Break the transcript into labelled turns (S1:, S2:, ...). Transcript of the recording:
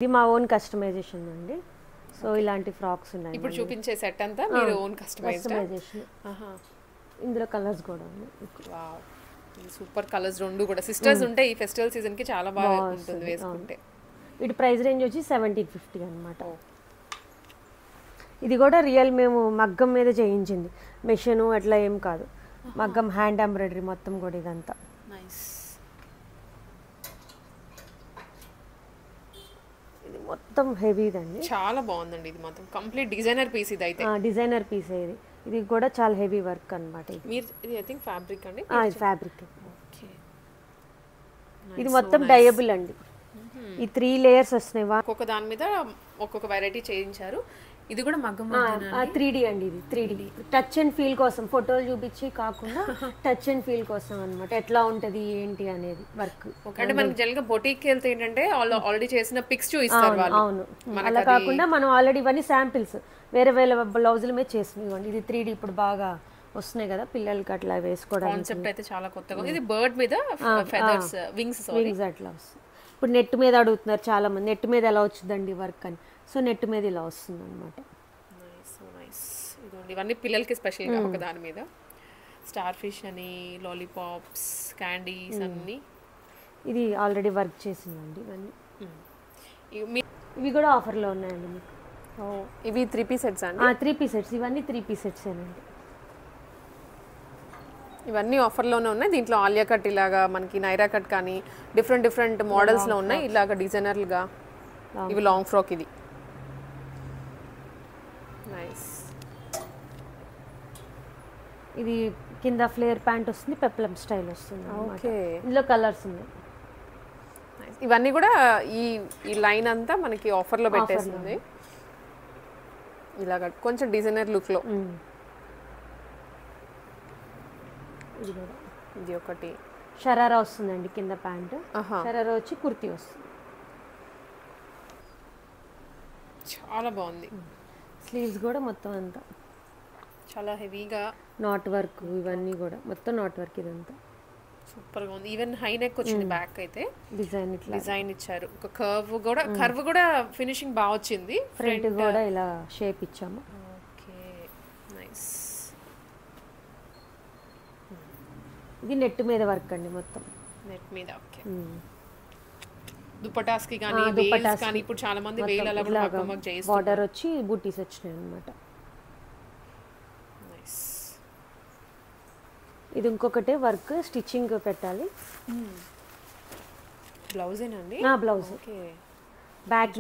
S1: ఇది మా own customization అండి. సో ఇలాంటి ఫ్రాక్స్ ఉన్నాయి.
S2: ఇప్పుడు చూపించే సెట్ అంతా మీరు ఓన్
S1: కస్టమైజేషన్. ఇందులో కలర్స్ కూడా ఉన్నాయి.
S2: వావ్, ఇది సూపర్ కలర్స్ రెండు కూడా సిస్టర్స్ ఉంటే ఈ ఫెస్టివల్ సీజన్ కి చాలా బాగా ఉంటుంది వేసుకుంటే.
S1: వీటి ప్రైస్ రేంజ్ వచ్చి 1750 అన్నమాట. ఇది కూడా రియల్ మేము మగ్గం మీద చేయించింది, మెషిన్ అట్లా ఏం కాదు, మగ్గం హ్యాండ్ ఎంబ్రాయిడరీ మొత్తం కూడా ఇదంతా.
S2: నైస్.
S1: ఇది మొత్తం హెవీదండి,
S2: చాలా బాగుందండి. ఇది మొత్తం కంప్లీట్ డిజైనర్ పీస్. ఇది అయితే
S1: డిజైనర్ పీస్. ఇది కూడా చాలా హెవీ వర్క్ అన్నమాట.
S2: ఇది ఐ థింక్ ఫ్యాబ్రిక్ అండి.
S1: ఇది ఫ్యాబ్రిక్.
S2: ఓకే,
S1: ఇది మొత్తం డయబుల్ అండి. ఈ 3 లేయర్స్ వస్తున్నాయి,
S2: ఒక్కొక్క దాని మీద ఒక్కొక్క వెరైటీ చేయించారు. ఇది కూడా మగ్గం
S1: 3D అండి. ఇది 3D టచ్ అండ్ ఫీల్ కోసం, ఫోటోలు చూపించి కాకుండా టచ్ అండ్ ఫీల్ కోసం అన్నమాట, ఎట్లా ఉంటది ఏంటి అనేది వర్క్.
S2: అంటే మనకి జనరల్ గా బొటిక్ కి వెళ్తే ఏంటంటే ఆల్రెడీ చేసిన పిక్స్ చూపిస్తారు వాళ్ళు.
S1: అవును, అలా కాకుండా మనం ఆల్రెడీ ఇవన్నీ శాంపిల్స్ వేరే వేరే బ్లౌజుల మీద చేసినవి. ఇది 3D ఇప్పుడు బాగా వస్తున్నాయి కదా పిల్లలకి, అట్లా వేసుకోవడానికి
S2: కాన్సెప్ట్ అయితే చాలా కొత్తగా. ఇది బర్డ్ మీద ఫెదర్స్, వింగ్స్
S1: అట్లా వస్తుంది. ఇప్పుడు నెట్ మీద అడుగుతున్నారు చాలా మంది, నెట్ మీద ఎలా వచ్చిందండి వర్క్ అని. సో నెట్ మీద ఇలా వస్తుంది అనమాట.
S2: ఇవన్నీ పిల్లలకి స్పెషల్గా ఒక దాని మీద స్టార్ ఫిష్ అని, లాలీపాప్స్, క్యాండీస్ అన్ని.
S1: ఇది ఆల్రెడీ వర్క్ చేసిందండి ఇవన్నీ. ఇవి కూడా ఆఫర్లో ఉన్నాయండి మీకు.
S2: ఇవి 3 పీస్ సెట్స్ అండి.
S1: 3 పీస్ సెట్స్, ఇవన్నీ 3 పీస్ సెట్స్ అండి.
S2: ఇవన్నీ ఆఫర్లోనే ఉన్నాయి. దీంట్లో ఆలియా కట్ ఇలాగా మనకి నైరా కట్ కానీ డిఫరెంట్ డిఫరెంట్ మోడల్స్లో ఉన్నాయి. ఇలాగ డిజైనర్లుగా ఇవి లాంగ్ ఫ్రాక్. ఇది నైస్.
S1: ఇది కింద ఫ్లేర్ ప్యాంట్ వస్తుంది, పెప్లమ్ స్టైల్ వస్తుంది.
S2: ఓకే,
S1: ఇందులో కలర్స్ ఉన్నాయి.
S2: ఇవన్నీ కూడా ఈ లైన్ అంతా మనకి ఆఫర్లో పెట్టేస్తుంది. ఇలాగ కొంచెం డిజైనర్ లుక్లో. ఇది ఒకటి
S1: షరారా వస్తుందండి కింద ప్యాంట్. షరారా వచ్చి కుర్తీ వస్తుంది.
S2: చాలా బాగుంది.
S1: స్లీవ్స్ కూడా మొత్తం అంతా
S2: చాలా హెవీగా
S1: నాట్ వర్క్, ఇవన్నీ కూడా మొత్తం నాట్ వర్క్. ఇదంతా
S2: సూపర్గా ఉంది. ఈవెన్ హై నెక్ వచ్చింది, బ్యాక్ అయితే డిజైన్ ఇచ్చారు. ఒక కర్వ్ కూడా ఫినిషింగ్ బాగా వచ్చింది.
S1: ఫ్రంట్ కూడా ఇలా షేప్ ఇచ్చాము.
S2: Okay, nice.
S1: ఇది నెట్ మీద వర్క్ అండి, మొత్తం
S2: నెట్ మీద. ఓకే, దుపటాస్ కి కానీ వేల్స్ కానీ ఇప్పుడు చాలా మంది వేల్ అలా కూడా వర్క్ చేస్తారు.
S1: బార్డర్ వచ్చి బూటీస్ వచ్చినాయి అన్నమాట.
S2: నైస్.
S1: ఇది ఇంకొకటి వర్క్ స్టిచ్చింగ్ పెట్టాలి.
S2: బ్లౌజేనండి.
S1: బ్లౌజ్.
S2: Okay,
S1: back